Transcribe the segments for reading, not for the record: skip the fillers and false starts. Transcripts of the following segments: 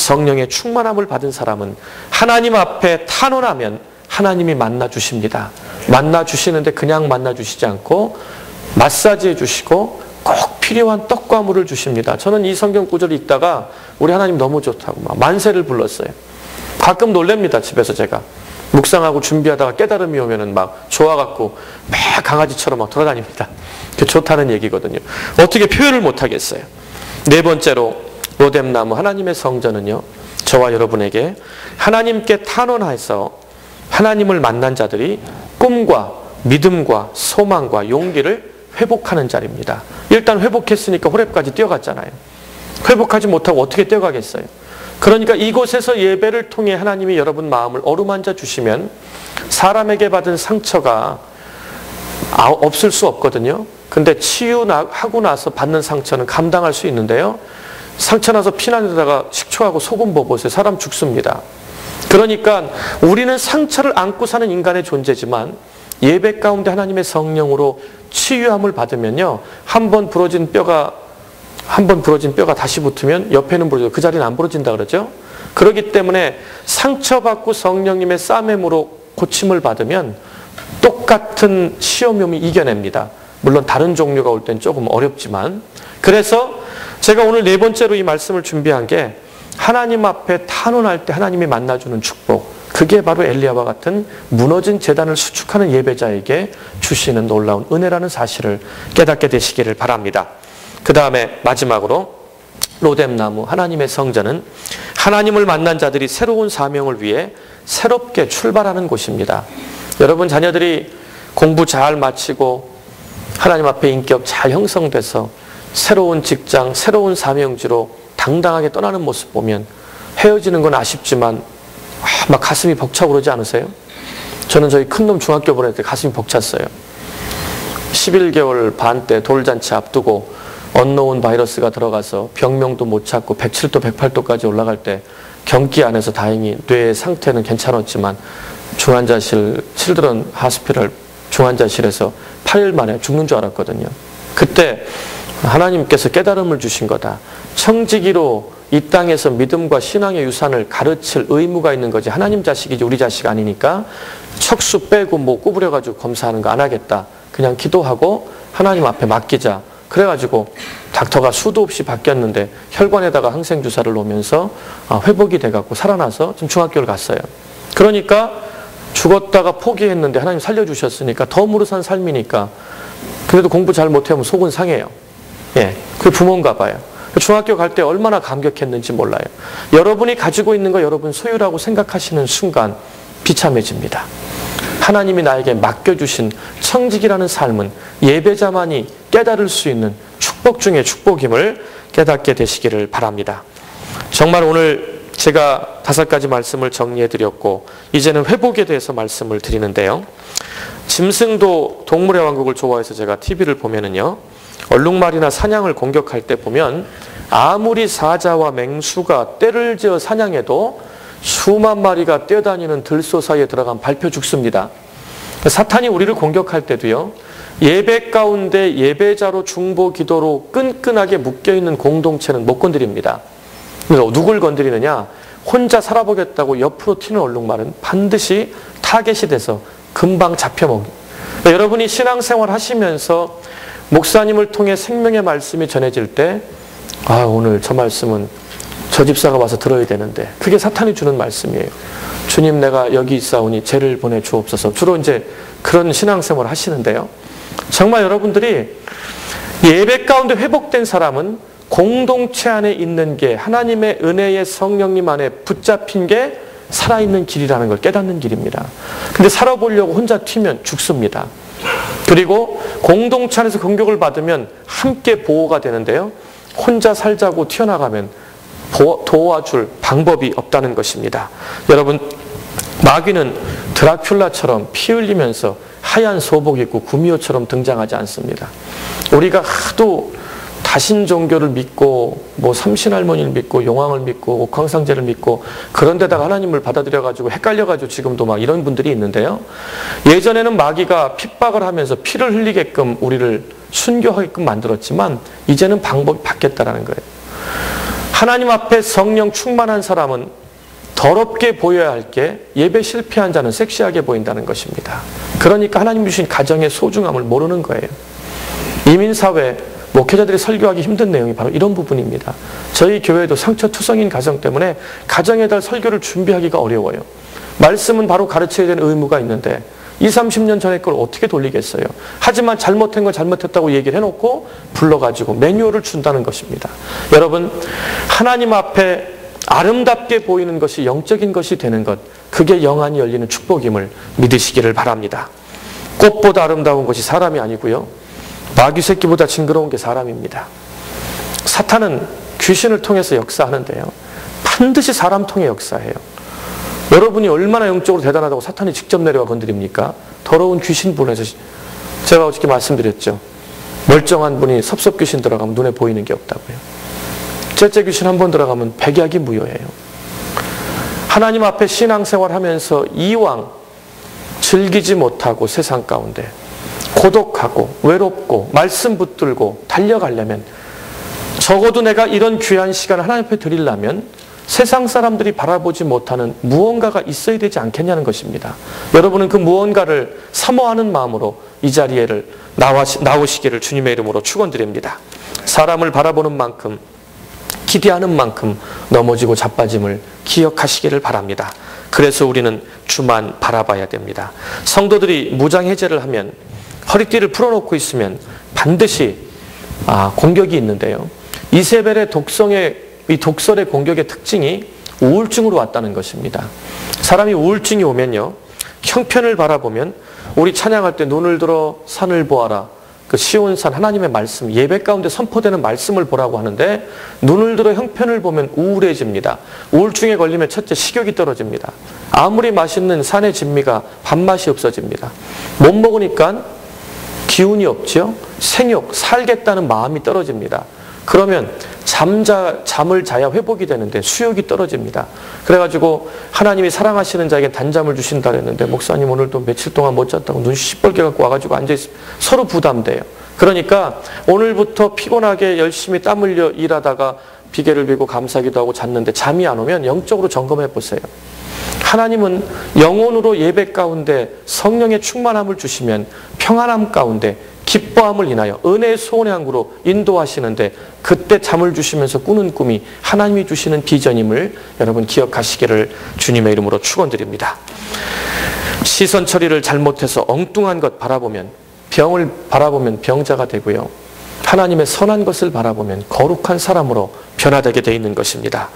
성령의 충만함을 받은 사람은 하나님 앞에 탄원하면 하나님이 만나주십니다. 만나주시는데 그냥 만나주시지 않고 마사지해 주시고 꼭 필요한 떡과 물을 주십니다. 저는 이 성경 구절을 읽다가 우리 하나님 너무 좋다고 막 만세를 불렀어요. 가끔 놀랍니다. 집에서 제가 묵상하고 준비하다가 깨달음이 오면은 막 좋아갖고 막 강아지처럼 막 돌아다닙니다. 그게 좋다는 얘기거든요. 어떻게 표현을 못하겠어요. 네 번째로 로뎀나무 하나님의 성전은요, 저와 여러분에게 하나님께 탄원해서 하나님을 만난 자들이 꿈과 믿음과 소망과 용기를 회복하는 자리입니다. 일단 회복했으니까 호렙까지 뛰어갔잖아요. 회복하지 못하고 어떻게 뛰어가겠어요? 그러니까 이곳에서 예배를 통해 하나님이 여러분 마음을 어루만져 주시면 사람에게 받은 상처가 없을 수 없거든요. 근데 치유하고 나서 받는 상처는 감당할 수 있는데요. 상처 나서 피난에다가 식초하고 소금 버무세요. 사람 죽습니다. 그러니까 우리는 상처를 안고 사는 인간의 존재지만 예배 가운데 하나님의 성령으로 치유함을 받으면요, 한 번 부러진 뼈가 다시 붙으면 옆에는 부러져도 그 자리는 안 부러진다 그러죠. 그렇기 때문에 상처받고 성령님의 싸매으로 고침을 받으면 똑같은 시험이 이겨냅니다. 물론 다른 종류가 올 땐 조금 어렵지만. 그래서 제가 오늘 네 번째로 이 말씀을 준비한 게 하나님 앞에 탄원할 때 하나님이 만나주는 축복, 그게 바로 엘리야와 같은 무너진 제단을 수축하는 예배자에게 주시는 놀라운 은혜라는 사실을 깨닫게 되시기를 바랍니다. 그 다음에 마지막으로 로뎀나무 하나님의 성전은 하나님을 만난 자들이 새로운 사명을 위해 새롭게 출발하는 곳입니다. 여러분 자녀들이 공부 잘 마치고 하나님 앞에 인격 잘 형성돼서 새로운 직장, 새로운 사명지로 당당하게 떠나는 모습 보면 헤어지는 건 아쉽지만 막 가슴이 벅차고 그러지 않으세요? 저는 저희 큰놈 중학교 보낼 때 가슴이 벅찼어요. 11개월 반 때 돌잔치 앞두고 언노운 바이러스가 들어가서 병명도 못 찾고 107도, 108도까지 올라갈 때 경기 안에서 다행히 뇌의 상태는 괜찮았지만 중환자실, 칠드런 하스피럴 중환자실에서 8일 만에 죽는 줄 알았거든요. 그때 하나님께서 깨달음을 주신 거다. 청지기로 이 땅에서 믿음과 신앙의 유산을 가르칠 의무가 있는 거지 하나님 자식이지 우리 자식 아니니까 척수 빼고 뭐 구부려가지고 검사하는 거 안 하겠다. 그냥 기도하고 하나님 앞에 맡기자. 그래가지고 닥터가 수도 없이 바뀌었는데 혈관에다가 항생주사를 놓으면서 회복이 돼갖고 살아나서 지금 중학교를 갔어요. 그러니까 죽었다가 포기했는데 하나님 살려주셨으니까 덤으로 산 삶이니까 그래도 공부 잘 못하면 속은 상해요. 예, 그게 부모인가 봐요. 중학교 갈 때 얼마나 감격했는지 몰라요. 여러분이 가지고 있는 거 여러분 소유라고 생각하시는 순간 비참해집니다. 하나님이 나에게 맡겨주신 청직이라는 삶은 예배자만이 깨달을 수 있는 축복 중의 축복임을 깨닫게 되시기를 바랍니다. 정말 오늘 제가 5가지 말씀을 정리해드렸고 이제는 회복에 대해서 말씀을 드리는데요. 짐승도 동물의 왕국을 좋아해서 제가 TV를 보면은요, 얼룩말이나 사냥을 공격할 때 보면 아무리 사자와 맹수가 떼를 지어 사냥해도 수만 마리가 뛰어다니는 들소 사이에 들어가면 밟혀 죽습니다. 사탄이 우리를 공격할 때도요, 예배 가운데 예배자로 중보 기도로 끈끈하게 묶여있는 공동체는 못 건드립니다. 그래서 누굴 건드리느냐? 혼자 살아보겠다고 옆으로 튀는 얼룩말은 반드시 타겟이 돼서 금방 잡혀먹습니다. 여러분이 신앙생활 하시면서 목사님을 통해 생명의 말씀이 전해질 때 오늘 저 말씀은 저 집사가 와서 들어야 되는데, 그게 사탄이 주는 말씀이에요. 주님, 내가 여기 있사오니 죄를 보내 주옵소서. 주로 이제 그런 신앙생활을 하시는데요. 정말 여러분들이 예배 가운데 회복된 사람은 공동체 안에 있는 게 하나님의 은혜의 성령님 안에 붙잡힌 게 살아있는 길이라는 걸 깨닫는 길입니다. 근데 살아보려고 혼자 튀면 죽습니다. 그리고 공동체 안에서 공격을 받으면 함께 보호가 되는데요, 혼자 살자고 튀어나가면 도와줄 방법이 없다는 것입니다. 여러분, 마귀는 드라큘라처럼 피 흘리면서 하얀 소복 입고 구미호처럼 등장하지 않습니다. 우리가 하도 다신 종교를 믿고 뭐 삼신할머니를 믿고 용왕을 믿고 옥황상제를 믿고 그런 데다가 하나님을 받아들여가지고 헷갈려가지고 지금도 막 이런 분들이 있는데요. 예전에는 마귀가 핍박을 하면서 피를 흘리게끔 우리를 순교하게끔 만들었지만 이제는 방법이 바뀌었다는 거예요. 하나님 앞에 성령 충만한 사람은 더럽게 보여야 할 게 예배 실패한 자는 섹시하게 보인다는 것입니다. 그러니까 하나님 주신 가정의 소중함을 모르는 거예요. 이민사회, 목회자들이 설교하기 힘든 내용이 바로 이런 부분입니다. 저희 교회도 상처투성인 가정 때문에 가정의 달 설교를 준비하기가 어려워요. 말씀은 바로 가르쳐야 되는 의무가 있는데 20, 30년 전의 걸 어떻게 돌리겠어요. 하지만 잘못한 건 잘못했다고 얘기를 해놓고 불러가지고 매뉴얼을 준다는 것입니다. 여러분, 하나님 앞에 아름답게 보이는 것이 영적인 것이 되는 것, 그게 영안이 열리는 축복임을 믿으시기를 바랍니다. 꽃보다 아름다운 것이 사람이 아니고요, 마귀 새끼보다 징그러운 게 사람입니다. 사탄은 귀신을 통해서 역사하는데요, 반드시 사람 통해 역사해요. 여러분이 얼마나 영적으로 대단하다고 사탄이 직접 내려와 건드립니까? 더러운 귀신 보내서, 제가 어저께 말씀드렸죠. 멀쩡한 분이 섭섭귀신 들어가면 눈에 보이는 게 없다고요. 째째 귀신 한 번 들어가면 백약이 무효예요. 하나님 앞에 신앙생활 하면서 이왕 즐기지 못하고 세상 가운데 고독하고 외롭고 말씀 붙들고 달려가려면, 적어도 내가 이런 귀한 시간을 하나님 앞에 드리려면 세상 사람들이 바라보지 못하는 무언가가 있어야 되지 않겠냐는 것입니다. 여러분은 그 무언가를 사모하는 마음으로 이 자리에 나오시기를 주님의 이름으로 축원드립니다. 사람을 바라보는 만큼, 기대하는 만큼 넘어지고 자빠짐을 기억하시기를 바랍니다. 그래서 우리는 주만 바라봐야 됩니다. 성도들이 무장해제를 하면, 허리띠를 풀어놓고 있으면 반드시 공격이 있는데요, 이세벨의 이 독설의 공격의 특징이 우울증으로 왔다는 것입니다. 사람이 우울증이 오면요, 형편을 바라보면, 우리 찬양할 때 눈을 들어 산을 보아라, 그 시온산 하나님의 말씀, 예배 가운데 선포되는 말씀을 보라고 하는데, 눈을 들어 형편을 보면 우울해집니다. 우울증에 걸리면 첫째 식욕이 떨어집니다. 아무리 맛있는 산의 진미가 밥맛이 없어집니다. 못 먹으니까 기운이 없죠. 생욕, 살겠다는 마음이 떨어집니다. 그러면 잠을 자야 회복이 되는데 수욕이 떨어집니다. 그래가지고 하나님이 사랑하시는 자에게 단잠을 주신다 그랬는데, 목사님 오늘도 며칠 동안 못 잤다고 눈 시뻘게 갖고 와가지고 앉아있으면 서로 부담돼요. 그러니까 오늘부터 피곤하게 열심히 땀 흘려 일하다가 비계를 빌고 감사기도 하고 잤는데 잠이 안 오면 영적으로 점검해 보세요. 하나님은 영혼으로 예배 가운데 성령의 충만함을 주시면 평안함 가운데 기뻐함을 인하여 은혜의 소원의 항구로 인도하시는데, 그때 잠을 주시면서 꾸는 꿈이 하나님이 주시는 비전임을 여러분 기억하시기를 주님의 이름으로 축원드립니다. 시선 처리를 잘못해서 엉뚱한 것 바라보면, 병을 바라보면 병자가 되고요, 하나님의 선한 것을 바라보면 거룩한 사람으로 변화되게 되어 있는 것입니다.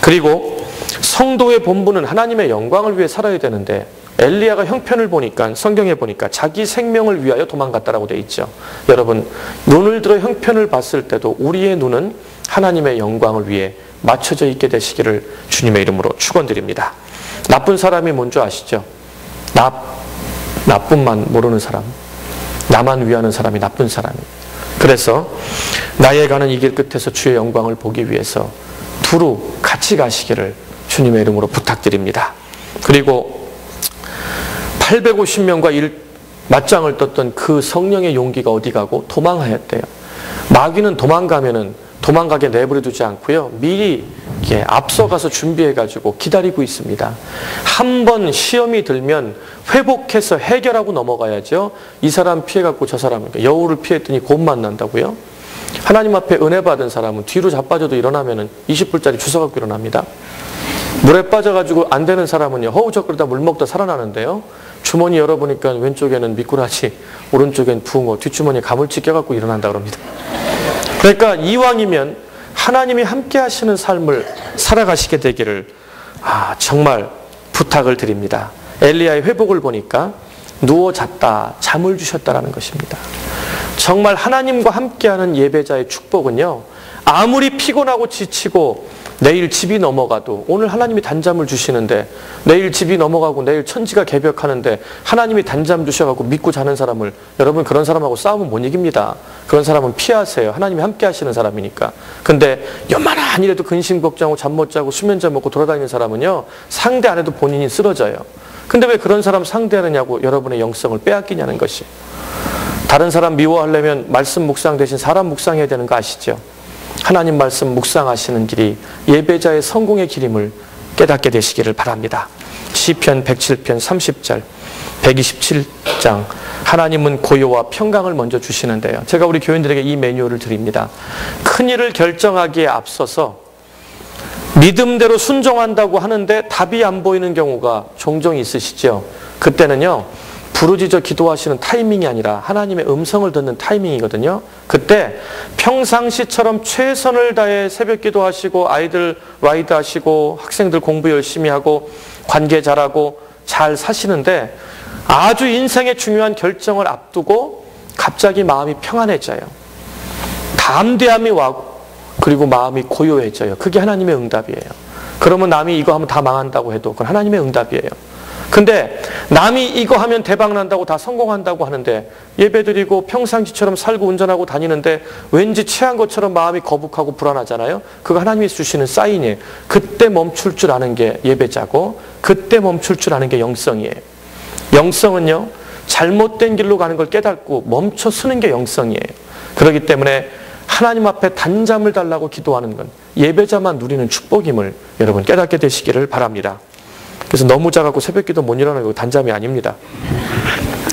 그리고 성도의 본분은 하나님의 영광을 위해 살아야 되는데, 엘리야가 형편을 보니까, 성경에 보니까 자기 생명을 위하여 도망갔다라고 되어 있죠. 여러분, 눈을 들어 형편을 봤을 때도 우리의 눈은 하나님의 영광을 위해 맞춰져 있게 되시기를 주님의 이름으로 축원드립니다. 나쁜 사람이 뭔지 아시죠? 나뿐만 모르는 사람, 나만 위하는 사람이 나쁜 사람이에요. 그래서 나의 가는 이 길 끝에서 주의 영광을 보기 위해서 두루 같이 가시기를 주님의 이름으로 부탁드립니다. 그리고 850명과 맞짱을 떴던 그 성령의 용기가 어디 가고 도망하였대요. 마귀는 도망가게 내버려두지 않고요, 미리 이렇게 앞서가서 준비해가지고 기다리고 있습니다. 한 번 시험이 들면 회복해서 해결하고 넘어가야죠. 이 사람 피해갖고 저 사람, 여우를 피했더니 곰 만난다고요? 하나님 앞에 은혜 받은 사람은 뒤로 자빠져도 일어나면 20불짜리 주워갖고 일어납니다. 물에 빠져가지고 안 되는 사람은요, 허우적거리다 물 먹다 살아나는데요, 주머니 열어보니까 왼쪽에는 미꾸라지, 오른쪽엔 붕어, 뒷주머니에 가물치 껴갖고 일어난다 그럽니다. 그러니까 이왕이면 하나님이 함께 하시는 삶을 살아가시게 되기를 정말 부탁을 드립니다. 엘리야의 회복을 보니까 누워 잤다, 잠을 주셨다라는 것입니다. 정말 하나님과 함께하는 예배자의 축복은요, 아무리 피곤하고 지치고 내일 집이 넘어가도, 오늘 하나님이 단잠을 주시는데 내일 집이 넘어가고 내일 천지가 개벽하는데 하나님이 단잠 주셔가지고 믿고 자는 사람을, 여러분 그런 사람하고 싸우면 못 이깁니다. 그런 사람은 피하세요. 하나님이 함께 하시는 사람이니까. 근데 요만한 일에도 근심 걱정하고 잠 못 자고 수면제 먹고 돌아다니는 사람은요, 상대 안 해도 본인이 쓰러져요. 근데 왜 그런 사람 상대하느냐고 여러분의 영성을 빼앗기냐는 것이. 다른 사람 미워하려면 말씀 묵상 대신 사람 묵상해야 되는 거 아시죠? 하나님 말씀 묵상하시는 길이 예배자의 성공의 길임을 깨닫게 되시기를 바랍니다. 시편 107편 30절 127장 하나님은 고요와 평강을 먼저 주시는데요. 제가 우리 교인들에게 이 매뉴얼을 드립니다. 큰일을 결정하기에 앞서서 믿음대로 순종한다고 하는데 답이 안 보이는 경우가 종종 있으시죠. 그때는요, 부르짖어 기도하시는 타이밍이 아니라 하나님의 음성을 듣는 타이밍이거든요. 그때 평상시처럼 최선을 다해 새벽 기도하시고 아이들 라이드 하시고 학생들 공부 열심히 하고 관계 잘하고 잘 사시는데 아주 인생의 중요한 결정을 앞두고 갑자기 마음이 평안해져요. 담대함이 와고 그리고 마음이 고요해져요. 그게 하나님의 응답이에요. 그러면 남이 이거 하면 다 망한다고 해도 그건 하나님의 응답이에요. 근데 남이 이거 하면 대박 난다고 다 성공한다고 하는데 예배드리고 평상시처럼 살고 운전하고 다니는데 왠지 취한 것처럼 마음이 거북하고 불안하잖아요. 그거 하나님이 주시는 사인이에요. 그때 멈출 줄 아는 게 예배자고 그때 멈출 줄 아는 게 영성이에요. 영성은요, 잘못된 길로 가는 걸 깨닫고 멈춰 서는 게 영성이에요. 그렇기 때문에 하나님 앞에 단잠을 달라고 기도하는 건 예배자만 누리는 축복임을 여러분 깨닫게 되시기를 바랍니다. 그래서 너무 작아갖고 새벽기도 못 일어나는 거 단잠이 아닙니다.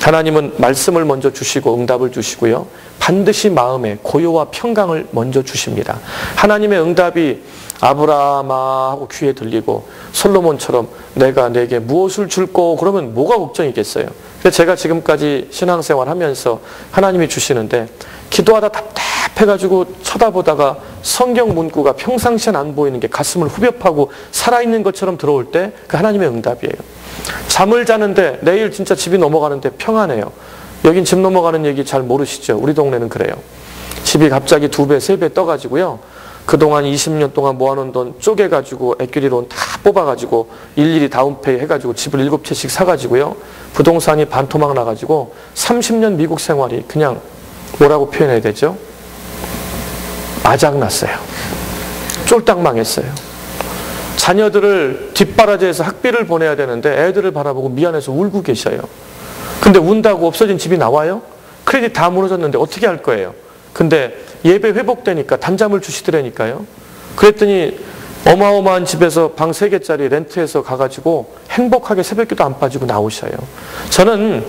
하나님은 말씀을 먼저 주시고 응답을 주시고요. 반드시 마음에 고요와 평강을 먼저 주십니다. 하나님의 응답이 아브라함아 하고 귀에 들리고 솔로몬처럼 내가 내게 무엇을 줄꼬 그러면 뭐가 걱정이겠어요. 근데 제가 지금까지 신앙생활 하면서 하나님이 주시는데 기도하다 답답해가지고 쳐다보다가 성경 문구가 평상시엔 안 보이는 게 가슴을 후벼파고 살아있는 것처럼 들어올 때 그 하나님의 응답이에요. 잠을 자는데 내일 진짜 집이 넘어가는데 평안해요. 여긴 집 넘어가는 얘기 잘 모르시죠? 우리 동네는 그래요. 집이 갑자기 2배, 3배 떠가지고요. 그동안 20년 동안 모아놓은 돈 쪼개가지고 에퀴리론 다 뽑아가지고 일일이 다운페이 해가지고 집을 7채씩 사가지고요. 부동산이 반토막 나가지고 30년 미국 생활이 그냥 뭐라고 표현해야 되죠? 아작났어요. 쫄딱 망했어요. 자녀들을 뒷바라지에서 학비를 보내야 되는데 애들을 바라보고 미안해서 울고 계셔요. 근데 운다고 없어진 집이 나와요? 크레딧 다 무너졌는데 어떻게 할 거예요? 근데 예배 회복되니까 단잠을 주시더라니까요. 그랬더니 어마어마한 집에서 방 3개짜리 렌트해서 가가지고 행복하게 새벽기도 안 빠지고 나오셔요. 저는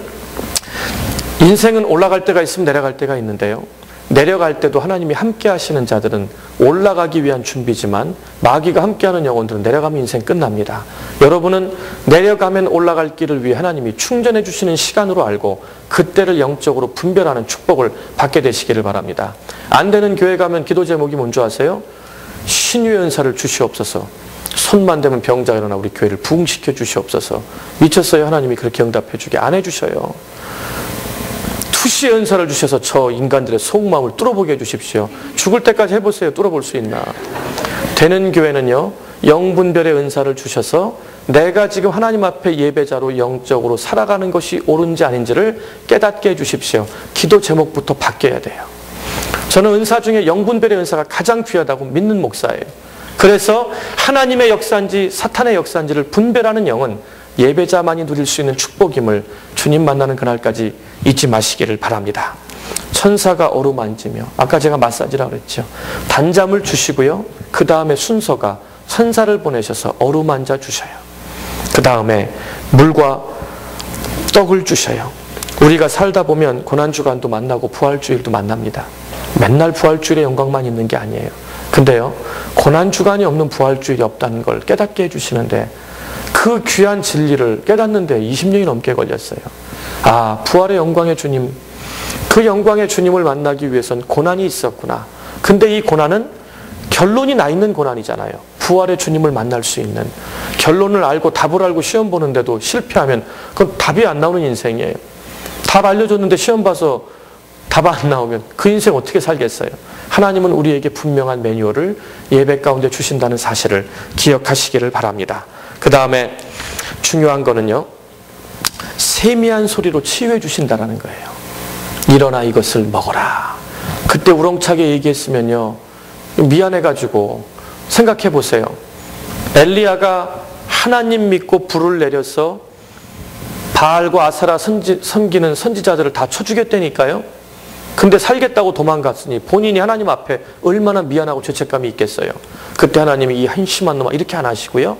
인생은 올라갈 때가 있으면 내려갈 때가 있는데요. 내려갈 때도 하나님이 함께 하시는 자들은 올라가기 위한 준비지만 마귀가 함께하는 영혼들은 내려가면 인생 끝납니다. 여러분은 내려가면 올라갈 길을 위해 하나님이 충전해 주시는 시간으로 알고 그때를 영적으로 분별하는 축복을 받게 되시기를 바랍니다. 안 되는 교회 가면 기도 제목이 뭔지 아세요? 신유의 은사를 주시옵소서. 손만 대면 병자가 일어나 우리 교회를 부흥시켜 주시옵소서. 미쳤어요. 하나님이 그렇게 응답해 주게 안 해주셔요. 투시의 은사를 주셔서 저 인간들의 속마음을 뚫어보게 해주십시오. 죽을 때까지 해보세요. 뚫어볼 수 있나. 되는 교회는요, 영분별의 은사를 주셔서 내가 지금 하나님 앞에 예배자로 영적으로 살아가는 것이 옳은지 아닌지를 깨닫게 해주십시오. 기도 제목부터 바뀌어야 돼요. 저는 은사 중에 영분별의 은사가 가장 귀하다고 믿는 목사예요. 그래서 하나님의 역사인지 사탄의 역사인지를 분별하는 영은 예배자만이 누릴 수 있는 축복임을 주님 만나는 그날까지 잊지 마시기를 바랍니다. 천사가 어루만지며 아까 제가 마사지라고 그랬죠. 단잠을 주시고요. 그 다음에 순서가 천사를 보내셔서 어루만져 주셔요. 그 다음에 물과 떡을 주셔요. 우리가 살다 보면 고난주간도 만나고 부활주일도 만납니다. 맨날 부활주일의 영광만 있는 게 아니에요. 근데요, 고난주간이 없는 부활주일이 없다는 걸 깨닫게 해주시는데 그 귀한 진리를 깨닫는데 20년이 넘게 걸렸어요. 아, 부활의 영광의 주님, 그 영광의 주님을 만나기 위해선 고난이 있었구나. 근데 이 고난은 결론이 나 있는 고난이잖아요. 부활의 주님을 만날 수 있는. 결론을 알고 답을 알고 시험 보는데도 실패하면 그건 답이 안 나오는 인생이에요. 답 알려줬는데 시험 봐서 답 안 나오면 그 인생 어떻게 살겠어요? 하나님은 우리에게 분명한 매뉴얼을 예배 가운데 주신다는 사실을 기억하시기를 바랍니다. 그 다음에 중요한 거는요, 세미한 소리로 치유해 주신다는 거예요. 일어나 이것을 먹어라. 그때 우렁차게 얘기했으면요, 미안해가지고 생각해 보세요. 엘리야가 하나님 믿고 불을 내려서 바알과 아세라 섬기는 선지자들을 다 쳐 죽였다니까요. 근데 살겠다고 도망갔으니 본인이 하나님 앞에 얼마나 미안하고 죄책감이 있겠어요. 그때 하나님이 이 한심한 놈아 이렇게 안 하시고요.